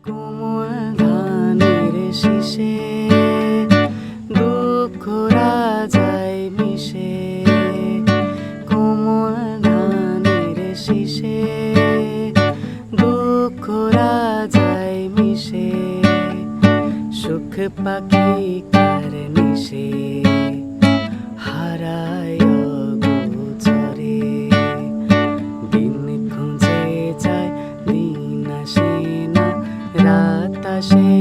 কোমল ধানের শীষে দুঃখরা যায় মিশে, কোমল ধানের শীষে দুঃখরা যায় মিশে, সুখ পাখি কার নিশে হারায় গোচরে, দিন খুঁজে যায় দিন আসে না, রাত আসে